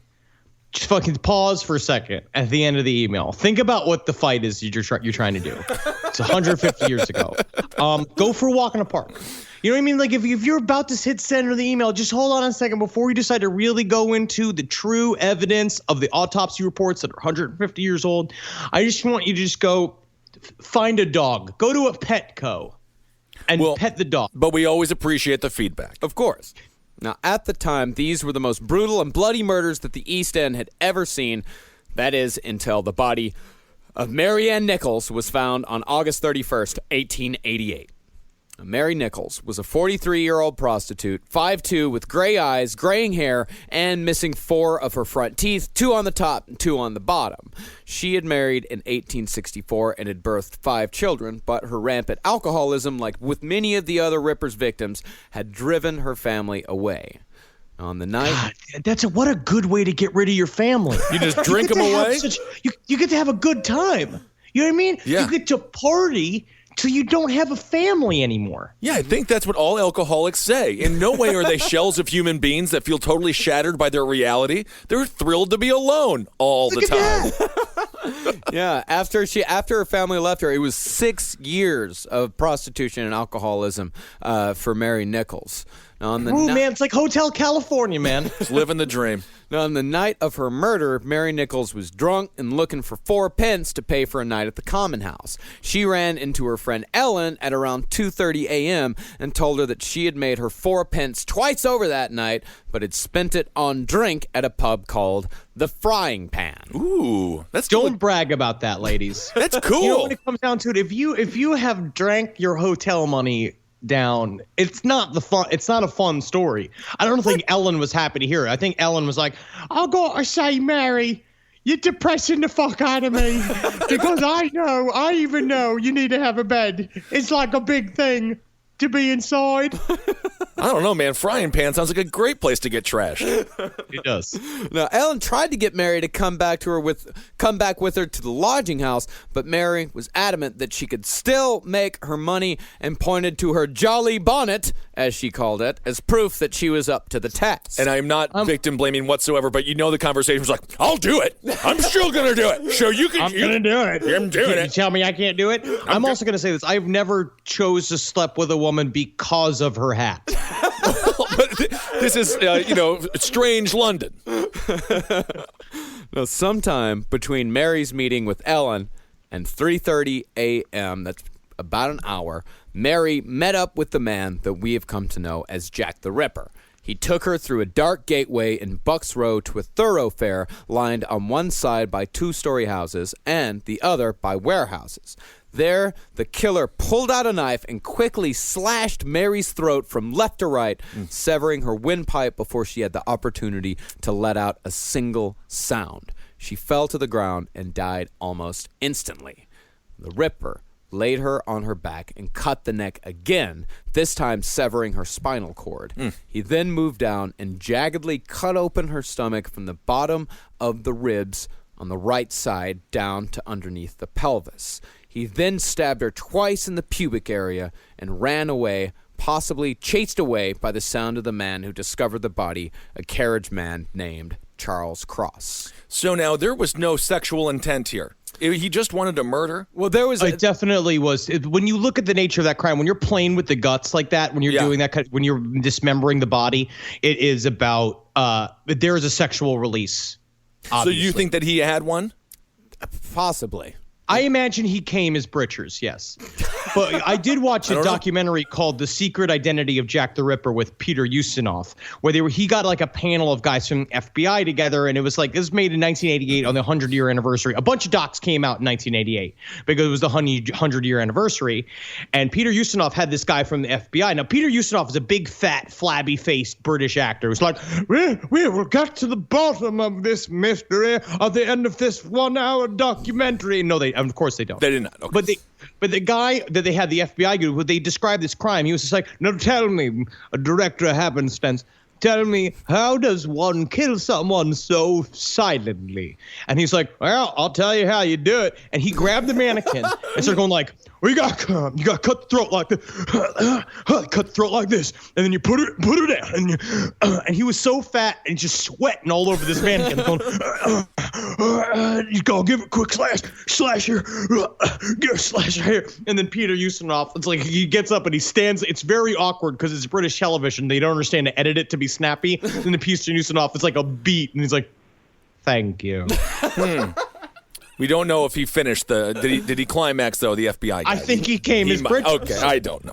Speaker 4: just fucking pause for a second at the end of the email. Think about what the fight is you're trying to do. It's 150 years ago. Go for a walk in a park. You know what I mean? Like if you're about to hit send or the email, just hold on a second before you decide to really go into the true evidence of the autopsy reports that are 150 years old. I just want you to just go find a dog. Go to a Petco and pet the dog.
Speaker 3: But we always appreciate the feedback.
Speaker 5: Of course. Now, at the time, these were the most brutal and bloody murders that the East End had ever seen. That is, until the body of Mary Ann Nichols was found on August 31st, 1888. Mary Nichols was a 43-year-old prostitute, 5'2", with gray eyes, graying hair, and missing 4 of her front teeth, 2 on the top and 2 on the bottom. She had married in 1864 and had birthed 5 children, but her rampant alcoholism, like with many of the other Ripper's victims, had driven her family away. On the night...
Speaker 4: God, what a good way to get rid of your family.
Speaker 3: You just drink them away?
Speaker 4: You get to have a good time. You know what I mean?
Speaker 3: Yeah.
Speaker 4: You get to party till you don't have a family anymore.
Speaker 3: Yeah, I think that's what all alcoholics say. In no way are they shells of human beings that feel totally shattered by their reality. They're thrilled to be alone all the time.
Speaker 5: Yeah, after her family left her, it was 6 years of prostitution and alcoholism for Mary Nichols.
Speaker 4: Man, it's like Hotel California, man.
Speaker 3: Just living the dream.
Speaker 5: Now, on the night of her murder, Mary Nichols was drunk and looking for 4 pence to pay for a night at the Common House. She ran into her friend Ellen at around 2:30 a.m. and told her that she had made her 4 pence twice over that night, but had spent it on drink at a pub called the Frying Pan.
Speaker 3: Ooh,
Speaker 4: don't brag about that, ladies.
Speaker 3: That's cool.
Speaker 4: You know, when it comes down to it, if you have drank your hotel money down, it's not a fun story. I don't think Ellen was happy to hear it. I think Ellen was like, I gotta say, Mary, you're depressing the fuck out of me because I even know you need to have a bed. It's like a big thing. to be inside.
Speaker 3: I don't know, man. Frying pan sounds like a great place to get trashed.
Speaker 4: It does.
Speaker 5: Now, Ellen tried to get Mary to come back with her to the lodging house, but Mary was adamant that she could still make her money and pointed to her jolly bonnet, as she called it, as proof that she was up to the task.
Speaker 3: And I'm not victim blaming whatsoever, but the conversation was like, I'll do it. I'm still going to do it. So you can.
Speaker 4: I'm going to do it.
Speaker 3: I'm doing
Speaker 4: You
Speaker 3: it.
Speaker 4: tell me I can't do it? I'm also going to say this. I've never chose to sleep with a woman because of her hat.
Speaker 3: But this is, strange London.
Speaker 5: Now, sometime between Mary's meeting with Ellen and 3:30 a.m., that's about an hour, Mary met up with the man that we have come to know as Jack the Ripper. He took her through a dark gateway in Bucks Row to a thoroughfare lined on one side by two-story houses and the other by warehouses. There, the killer pulled out a knife and quickly slashed Mary's throat from left to right, severing her windpipe before she had the opportunity to let out a single sound. She fell to the ground and died almost instantly. The Ripper laid her on her back and cut the neck again, this time severing her spinal cord. He then moved down and jaggedly cut open her stomach from the bottom of the ribs on the right side down to underneath the pelvis. He then stabbed her twice in the pubic area and ran away, possibly chased away by the sound of the man who discovered the body, a carriage man named Charles Cross.
Speaker 3: So now there was no sexual intent here. He just wanted to murder?
Speaker 5: Well, there was
Speaker 4: It definitely was. When you look at the nature of that crime, when you're playing with the guts like that, when you're doing that, when you're dismembering the body, it is about there is a sexual release. Obviously.
Speaker 3: So you think that he had one?
Speaker 5: possibly.
Speaker 4: I imagine he came as Britchers, yes. But I did watch a documentary called The Secret Identity of Jack the Ripper with Peter Ustinov, where he got like a panel of guys from FBI together, and it was like, this was made in 1988 on the 100-year anniversary. A bunch of docs came out in 1988 because it was the 100-year anniversary. And Peter Ustinov had this guy from the FBI. Now, Peter Ustinov is a big, fat, flabby-faced British actor who's like, we will get to the bottom of this mystery at the end of this 1-hour documentary. No, of course they don't.
Speaker 3: They did not. Okay.
Speaker 4: But the guy that they had, the FBI group, when they described this crime, he was just like, no, tell me, a director of happenstance, tell me, how does one kill someone so silently? And he's like, well, I'll tell you how you do it. And he grabbed the mannequin and started going like, you got to cut the throat like this, cut the throat like this, and then you put her down. And he was so fat and just sweating all over this mannequin, going, you go give it a quick slash here, give a slash here. And then Peter Ustinov, it's like he gets up and he stands. It's very awkward because it's British television. They don't understand to edit it to be snappy. And then Peter Ustinov, it's like a beat, and he's like, thank you.
Speaker 3: We don't know if he finished did he climax though, the FBI guy?
Speaker 4: I think he came as Britchers.
Speaker 3: Okay, I don't know.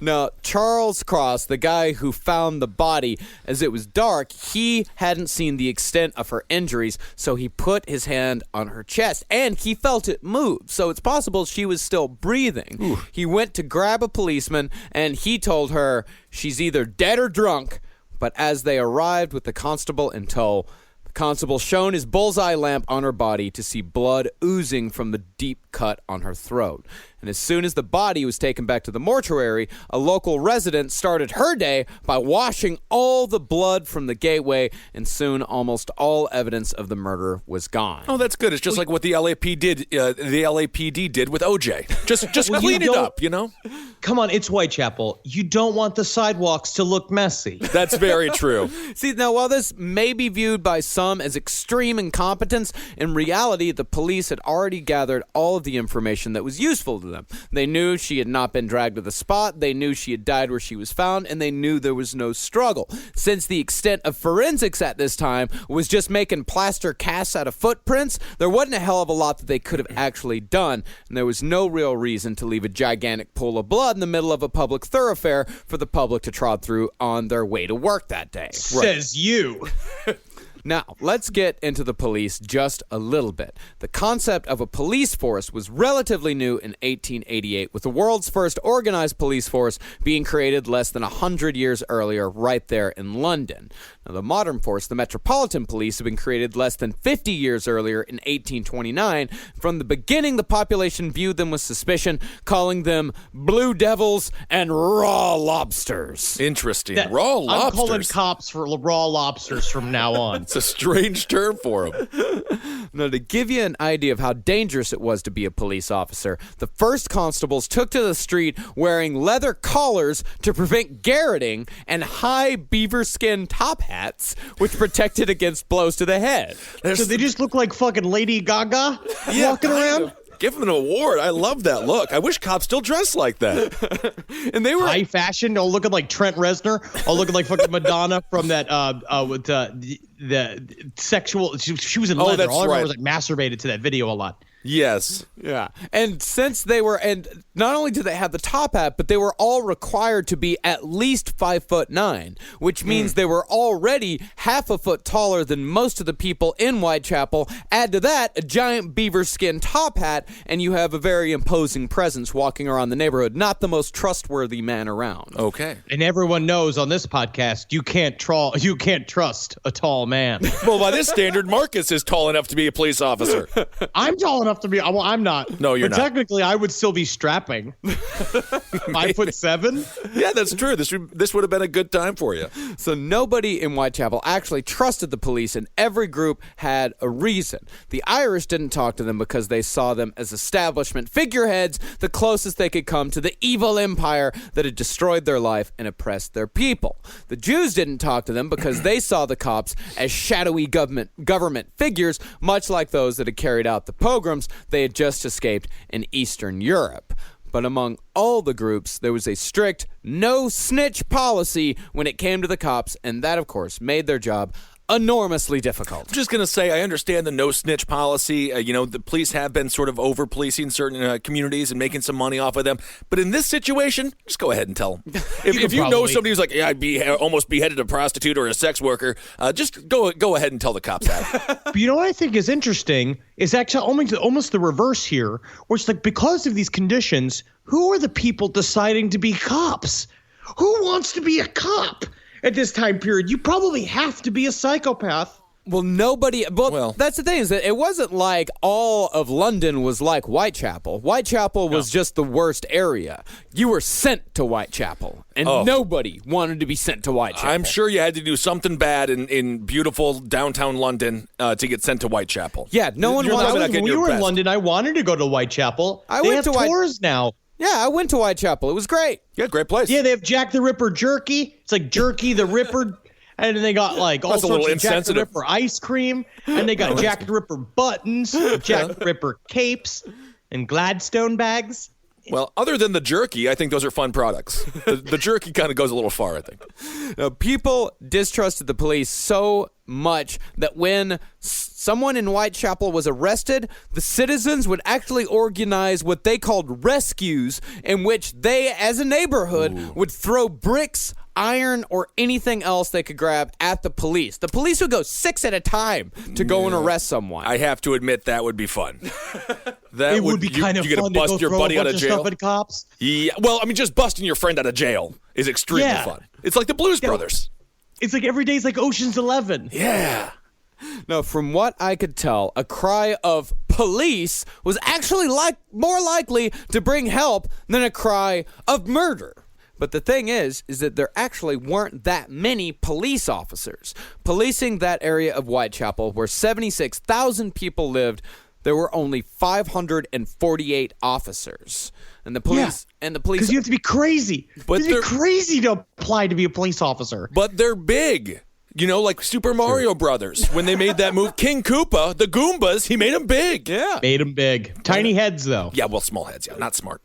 Speaker 5: Now, Charles Cross, the guy who found the body as it was dark, he hadn't seen the extent of her injuries, so he put his hand on her chest, and he felt it move, so it's possible she was still breathing. Ooh. He went to grab a policeman, and he told her she's either dead or drunk, but as they arrived with the constable in tow, the constable shone his bullseye lamp on her body to see blood oozing from the deep cut on her throat. And as soon as the body was taken back to the mortuary, a local resident started her day by washing all the blood from the gateway, and soon almost all evidence of the murder was gone.
Speaker 3: Oh, that's good. It's just like what the LAPD did with OJ. Just clean it up, you know?
Speaker 4: Come on, it's Whitechapel. You don't want the sidewalks to look messy.
Speaker 3: That's very true.
Speaker 5: See, now, while this may be viewed by some as extreme incompetence, in reality, the police had already gathered all of the information that was useful to them. They knew she had not been dragged to the spot, they knew she had died where she was found, and they knew there was no struggle. Since the extent of forensics at this time was just making plaster casts out of footprints, there wasn't a hell of a lot that they could have actually done, and there was no real reason to leave a gigantic pool of blood in the middle of a public thoroughfare for the public to trot through on their way to work that day.
Speaker 4: Says you.
Speaker 5: Now, let's get into the police just a little bit. The concept of a police force was relatively new in 1888, with the world's first organized police force being created less than 100 years earlier right there in London. Now, the modern force, the Metropolitan Police, have been created less than 50 years earlier in 1829. From the beginning, the population viewed them with suspicion, calling them Blue Devils and Raw Lobsters.
Speaker 3: Interesting. Raw lobsters.
Speaker 4: I'm calling cops for raw lobsters from now on.
Speaker 3: It's a strange term for them.
Speaker 5: Now, to give you an idea of how dangerous it was to be a police officer, the first constables took to the street wearing leather collars to prevent garroting and high beaver skin top hats, which protected against blows to the head.
Speaker 4: So they just look like fucking Lady Gaga walking around?
Speaker 3: Give them an award. I love that look. I wish cops still dress like that.
Speaker 5: And they were
Speaker 4: high fashion, all looking like Trent Reznor, all looking like fucking Madonna from that with the sexual. She was in leather.
Speaker 3: That's
Speaker 4: all I remember
Speaker 3: right.
Speaker 4: was like masturbated to that video a lot.
Speaker 3: Yes.
Speaker 5: Yeah. And since they were, and not only did they have the top hat, but they were all required to be at least 5'9", which means they were already half a foot taller than most of the people in Whitechapel. Add to that a giant beaver skin top hat, and you have a very imposing presence walking around the neighborhood. Not the most trustworthy man around.
Speaker 3: Okay.
Speaker 4: And everyone knows on this podcast you can't trust a tall man.
Speaker 3: Well, by this standard, Marcus is tall enough to be a police officer.
Speaker 4: I'm tall enough to be. Well, I'm not.
Speaker 3: No, you're
Speaker 4: but
Speaker 3: not.
Speaker 4: Technically, I would still be strapping. 5'7".
Speaker 3: Yeah, that's true. This would have been a good time for you.
Speaker 5: So nobody in Whitechapel actually trusted the police, and every group had a reason. The Irish didn't talk to them because they saw them as establishment figureheads, the closest they could come to the evil empire that had destroyed their life and oppressed their people. The Jews didn't talk to them because they saw the cops as shadowy government figures, much like those that had carried out the pogroms they had just escaped in Eastern Europe. But among all the groups, there was a strict no-snitch policy when it came to the cops, and that, of course, made their job enormously difficult.
Speaker 3: I'm just going to say, I understand the no-snitch policy. The police have been sort of over-policing certain communities and making some money off of them. But in this situation, just go ahead and tell them. If you know somebody who's like, yeah, I almost beheaded a prostitute or a sex worker, just go ahead and tell the cops that.
Speaker 4: But you know what I think is interesting is actually almost the reverse here, where it's like because of these conditions, who are the people deciding to be cops? Who wants to be a cop? At this time period, you probably have to be a psychopath.
Speaker 5: Well, nobody. Well, that's the thing, is that it wasn't like all of London was like Whitechapel. Whitechapel was just the worst area. You were sent to Whitechapel, and nobody wanted to be sent to Whitechapel.
Speaker 3: I'm sure you had to do something bad in beautiful downtown London to get sent to Whitechapel.
Speaker 5: Yeah, no one wanted.
Speaker 4: When we were in London, I wanted to go to Whitechapel. They have tours now.
Speaker 5: Yeah, I went to Whitechapel. It was great.
Speaker 3: Yeah, great place.
Speaker 4: Yeah, they have Jack the Ripper jerky. It's like Jerky the Ripper. And then they got like all sorts of Jack the Ripper ice cream. And they got Jack the Ripper buttons, Jack the Ripper capes, and Gladstone bags.
Speaker 3: Well, other than the jerky, I think those are fun products. The jerky kind of goes a little far, I think.
Speaker 5: Now, people distrusted the police so much that when someone in Whitechapel was arrested, the citizens would actually organize what they called rescues, in which they, as a neighborhood, would throw bricks, iron, or anything else they could grab at the police. The police would go 6 at a time to go and arrest someone.
Speaker 3: I have to admit, that would be fun.
Speaker 4: It would be kind of fun to go throw a bunch of stuff at cops.
Speaker 3: Yeah, well, I mean, just busting your friend out of jail is extremely fun. It's like the Blues Brothers.
Speaker 4: It's like every day's like Ocean's 11.
Speaker 3: Yeah.
Speaker 5: Now, from what I could tell, a cry of police was actually more likely to bring help than a cry of murder. But the thing is that there actually weren't that many police officers. Policing that area of Whitechapel, where 76,000 people lived, there were only 548 officers. And the police
Speaker 4: because you have to be crazy.
Speaker 3: But
Speaker 4: you have to be crazy to apply to be a police officer.
Speaker 3: But they're big. You know, like Super Mario Brothers, when they made that move. King Koopa, the Goombas, he made them big.
Speaker 5: Yeah.
Speaker 4: Made them big. Tiny heads, though.
Speaker 3: Yeah, well, small heads, yeah, not smart.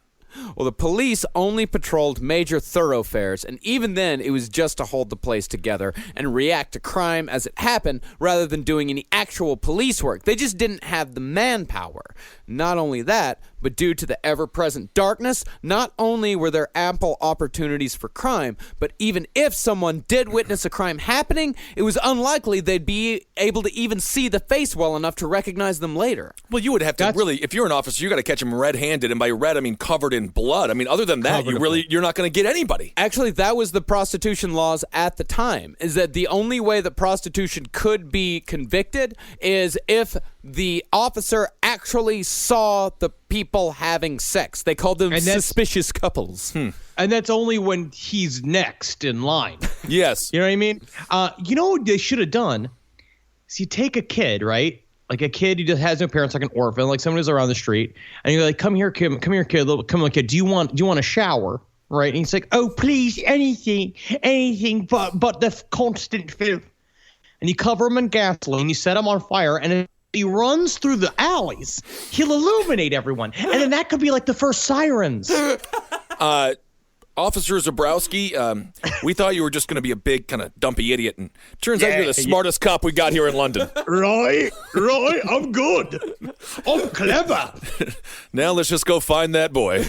Speaker 5: Well, the police only patrolled major thoroughfares, and even then, it was just to hold the place together and react to crime as it happened, rather than doing any actual police work. They just didn't have the manpower. Not only that, but due to the ever-present darkness, not only were there ample opportunities for crime, but even if someone did witness a crime happening, it was unlikely they'd be able to even see the face well enough to recognize them later.
Speaker 3: Well, you would have to really, if you're an officer, you got to catch them red-handed, and by red, I mean covered in blood. I mean, other than that, you're not going to get anybody.
Speaker 5: Actually, that was the prostitution laws at the time, is that the only way that prostitution could be convicted is if the officer actually saw the people having sex. They called them suspicious couples.
Speaker 4: And that's only when he's next in line.
Speaker 3: Yes.
Speaker 4: You know what I mean? You know what they should have done? Is you take a kid, right? Like a kid who just has no parents, like an orphan, like someone who's around the street, and you're like, come here, kid, come here, kid. Do you want a shower? Right? And he's like, oh, please, anything but the constant filth. And you cover him in gasoline, you set him on fire, and if he runs through the alleys, he'll illuminate everyone. And then that could be like the first sirens.
Speaker 3: Officer Zabrowski, we thought you were just going to be a big kind of dumpy idiot, and turns out you're the smartest cop we got here in London.
Speaker 4: Right, I'm good. I'm clever.
Speaker 3: Now let's just go find that boy.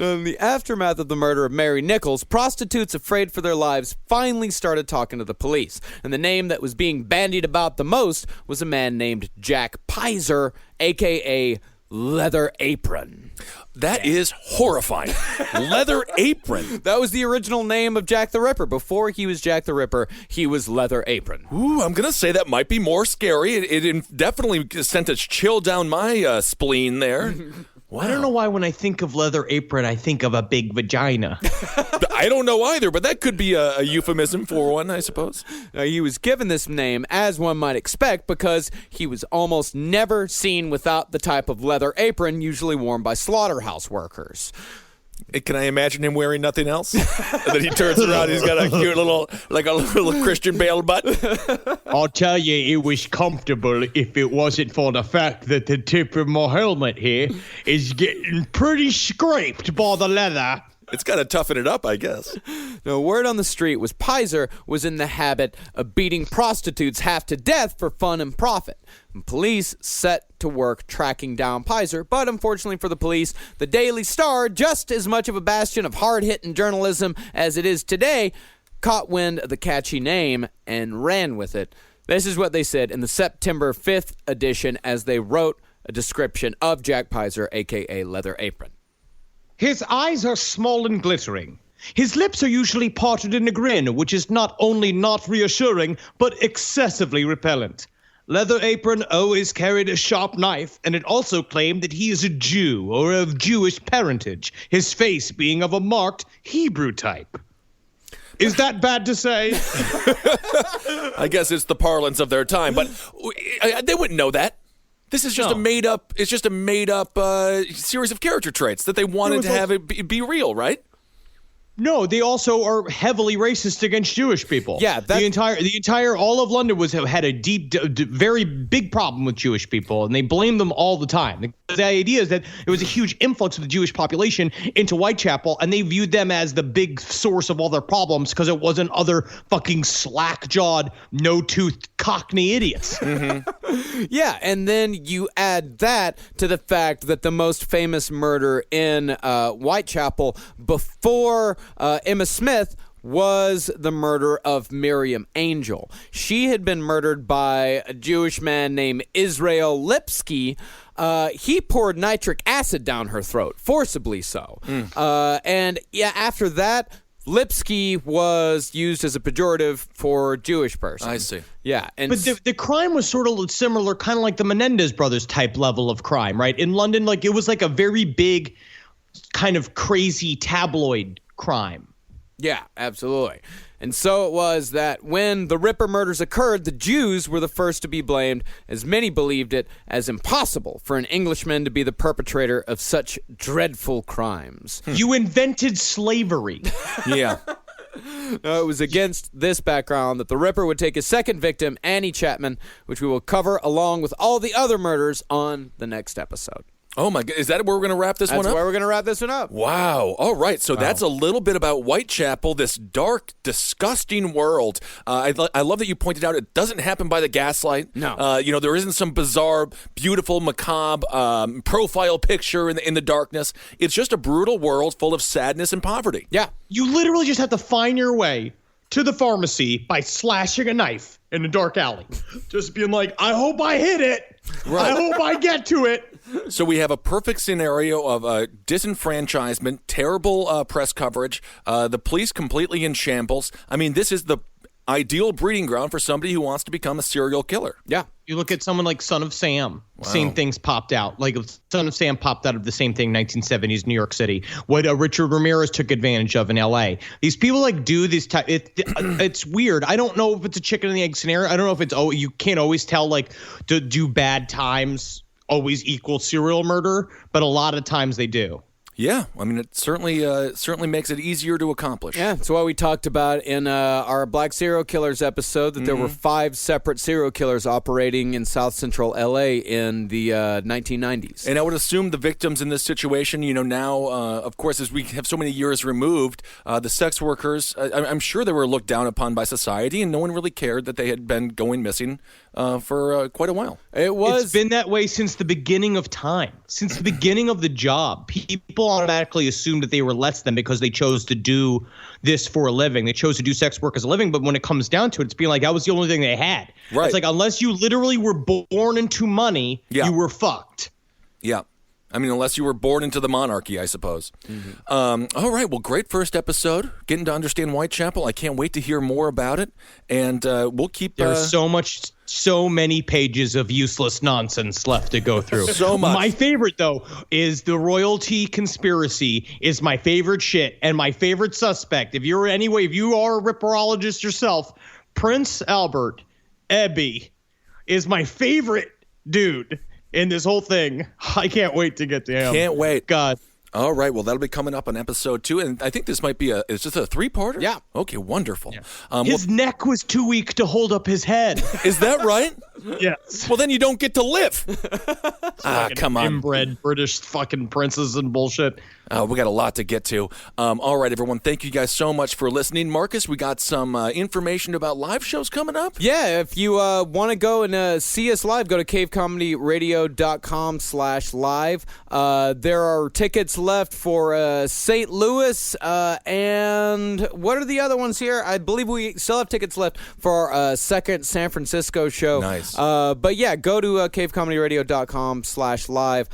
Speaker 5: In the aftermath of the murder of Mary Nichols, prostitutes afraid for their lives finally started talking to the police, and the name that was being bandied about the most was a man named Jack Pizer, a.k.a. Leather Apron.
Speaker 3: That is horrifying. Leather Apron.
Speaker 5: That was the original name of Jack the Ripper. Before he was Jack the Ripper, he was Leather Apron.
Speaker 3: Ooh, I'm going to say that might be more scary. It definitely sent a chill down my spleen there. Wow.
Speaker 4: I don't know why when I think of Leather Apron, I think of a big vagina.
Speaker 3: I don't know either, but that could be a euphemism for one, I suppose.
Speaker 5: Now, he was given this name, as one might expect, because he was almost never seen without the type of leather apron usually worn by slaughterhouse workers.
Speaker 3: Can I imagine him wearing nothing else? And then he turns around, he's got a cute little, like a little Christian Bale butt.
Speaker 4: I'll tell you, it was comfortable if it wasn't for the fact that the tip of my helmet here is getting pretty scraped by the leather.
Speaker 3: It's got to toughen it up, I guess.
Speaker 5: Now, word on the street was Pizer was in the habit of beating prostitutes half to death for fun and profit. And police set to work tracking down Pizer, but unfortunately for the police, the Daily Star, just as much of a bastion of hard-hitting journalism as it is today, caught wind of the catchy name and ran with it. This is what they said in the September 5th edition as they wrote a description of Jack Pizer, a.k.a. Leather Apron.
Speaker 4: His eyes are small and glittering. His lips are usually parted in a grin, which is not only not reassuring, but excessively repellent. Leather Apron always carried a sharp knife, and it also claimed that he is a Jew or of Jewish parentage, his face being of a marked Hebrew type. Is that bad to say?
Speaker 3: I guess it's the parlance of their time, but they wouldn't know that. This is just a made-up. It's just a made-up series of character traits that they wanted to have it be real, right?
Speaker 4: No, they also are heavily racist against Jewish people.
Speaker 5: Yeah,
Speaker 4: the entire all of London had a deep, very big problem with Jewish people, and they blame them all the time. The idea is that there was a huge influx of the Jewish population into Whitechapel, and they viewed them as the big source of all their problems because it wasn't other fucking slack-jawed, no-toothed Cockney idiots.
Speaker 5: Mm-hmm. Yeah, and then you add that to the fact that the most famous murder in Whitechapel before Emma Smith was the murder of Miriam Angel. She had been murdered by a Jewish man named Israel Lipsky. He poured nitric acid down her throat, forcibly so. And yeah, after that, Lipsky was used as a pejorative for Jewish person.
Speaker 3: I see.
Speaker 5: Yeah. And
Speaker 4: but the crime was sort of similar, kind of like the Menendez brothers type level of crime, right? In London, like it was like a very big kind of crazy tabloid crime.
Speaker 5: Yeah, absolutely. And so it was that when the Ripper murders occurred, the Jews were the first to be blamed, as many believed it as impossible for an Englishman to be the perpetrator of such dreadful crimes.
Speaker 4: You invented slavery.
Speaker 3: Yeah.
Speaker 5: It was against this background that the Ripper would take his second victim, Annie Chapman, which we will cover along with all the other murders on the next episode.
Speaker 3: Oh my God! Is that where we're going to wrap this one up?
Speaker 5: That's where we're going to wrap this one up.
Speaker 3: Wow. All right. So that's a little bit about Whitechapel, this dark, disgusting world. I love that you pointed out it doesn't happen by the gaslight.
Speaker 5: No.
Speaker 3: There isn't some bizarre, beautiful, macabre profile picture in the darkness. It's just a brutal world full of sadness and poverty.
Speaker 5: Yeah.
Speaker 4: You literally just have to find your way to the pharmacy by slashing a knife in a dark alley. Just being like, I hope I hit it.
Speaker 3: Right.
Speaker 4: I hope I get to it.
Speaker 3: So we have a perfect scenario of disenfranchisement, terrible press coverage, the police completely in shambles. I mean, this is the ideal breeding ground for somebody who wants to become a serial killer.
Speaker 5: Yeah.
Speaker 4: You look at someone like Son of Sam. Same things popped out. Like Son of Sam popped out of the same thing, 1970s New York City. What Richard Ramirez took advantage of in L.A. These people do this type. It's weird. I don't know if it's a chicken and the egg scenario. I don't know if it's you can't always tell do bad times always equal serial murder, but a lot of times they do.
Speaker 3: Yeah, I mean, it certainly makes it easier to accomplish.
Speaker 5: Yeah, it's what we talked about in our Black Serial Killers episode, that there were 5 separate serial killers operating in South Central L.A. in the 1990s.
Speaker 3: And I would assume the victims in this situation, now, of course, as we have so many years removed, the sex workers, I'm sure they were looked down upon by society, and no one really cared that they had been going missing for quite a while.
Speaker 4: It's been that way since the beginning of time, since the beginning of the job. People automatically assumed that they were less than because they chose to do this for a living. They chose to do sex work as a living, but when it comes down to it, it's being like that was the only thing they had.
Speaker 3: Right.
Speaker 4: It's like unless you literally were born into money, you were fucked.
Speaker 3: Yeah. I mean, unless you were born into the monarchy, I suppose. All right. Well, great first episode. Getting to understand Whitechapel. I can't wait to hear more about it. And we'll keep...
Speaker 4: There's so many pages of useless nonsense left to go through.
Speaker 3: So much.
Speaker 4: My favorite, though, is the royalty conspiracy is my favorite shit and my favorite suspect. If you are a ripperologist yourself, Prince Albert Ebby is my favorite dude in this whole thing. I can't wait to get to him.
Speaker 3: Can't wait.
Speaker 4: God.
Speaker 3: All right. Well, that'll be coming up on episode 2. And I think this might be it's just a 3-parter?
Speaker 5: Yeah.
Speaker 3: Okay, wonderful.
Speaker 4: Yeah. His neck was too weak to hold up his head.
Speaker 3: Is that right?
Speaker 4: Yes.
Speaker 3: Well, then you don't get to live. Come on.
Speaker 4: Inbred British fucking princes and bullshit.
Speaker 3: We got a lot to get to. All right, everyone. Thank you guys so much for listening. Marcus, we got some information about live shows coming up.
Speaker 5: Yeah, if you want to go and see us live, go to cavecomedyradio.com/live. There are tickets left for St. Louis, and what are the other ones here? I believe we still have tickets left for our second San Francisco show.
Speaker 3: Nice.
Speaker 5: But yeah, go to cavecomedyradio.com/live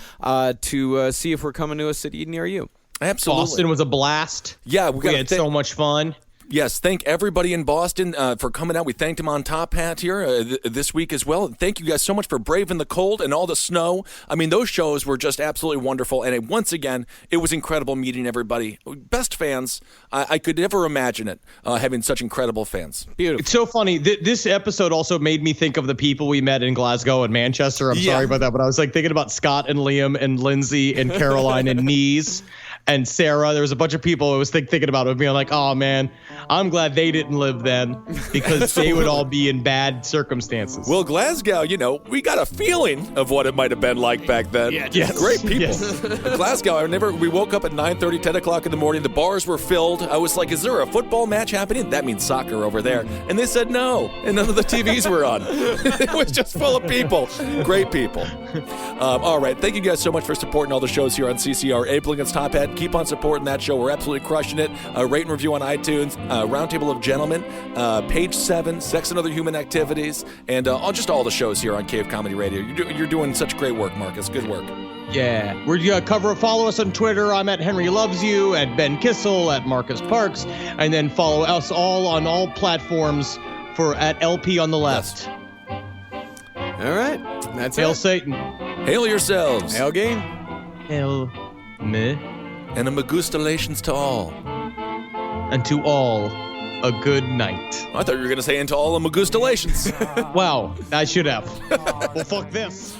Speaker 5: to see if we're coming to a city near you.
Speaker 3: Absolutely.
Speaker 4: Boston was a blast.
Speaker 3: Yeah,
Speaker 4: we had so much fun.
Speaker 3: Yes, thank everybody in Boston for coming out. We thanked them on Top Hat here this week as well. And thank you guys so much for braving the cold and all the snow. I mean, those shows were just absolutely wonderful. And once again, it was incredible meeting everybody. Best fans. I could never imagine it, having such incredible fans.
Speaker 5: Beautiful.
Speaker 4: It's so funny. This episode also made me think of the people we met in Glasgow and Manchester. I'm sorry about that, but I was like thinking about Scott and Liam and Lindsay and Caroline and Nees and Sarah. There was a bunch of people I was thinking about it, being like, oh, man, I'm glad they didn't live then because they would all be in bad circumstances.
Speaker 3: Well, Glasgow, we got a feeling of what it might have been like back then.
Speaker 4: Yes.
Speaker 3: Great people.
Speaker 4: Yes.
Speaker 3: Glasgow, we woke up at 9:30, 10 o'clock in the morning. The bars were filled. I was like, is there a football match happening? That means soccer over there. And they said no. And none of the TVs were on. It was just full of people. Great people. All right. Thank you guys so much for supporting all the shows here on CCR. Abe Lincoln's Top Hat. Keep on supporting that show. We're absolutely crushing it. Rate and review on iTunes. Roundtable of Gentlemen. Page 7. Sex and Other Human Activities. And just all the shows here on Cave Comedy Radio. You're doing such great work, Marcus. Good work.
Speaker 4: Yeah. We're going to follow us on Twitter. I'm at Henry Loves You, at Ben Kissel, at Marcus Parks. And then follow us all on all platforms at LP on the left.
Speaker 5: Yes. All right. That's
Speaker 4: Hail
Speaker 5: it.
Speaker 4: Satan.
Speaker 3: Hail yourselves.
Speaker 5: Hail game.
Speaker 4: Hail me.
Speaker 3: And a magustalations to all.
Speaker 4: And to all, a good night.
Speaker 3: I thought you were going to say into all a magustalations.
Speaker 4: Wow, I should have. Well, fuck this.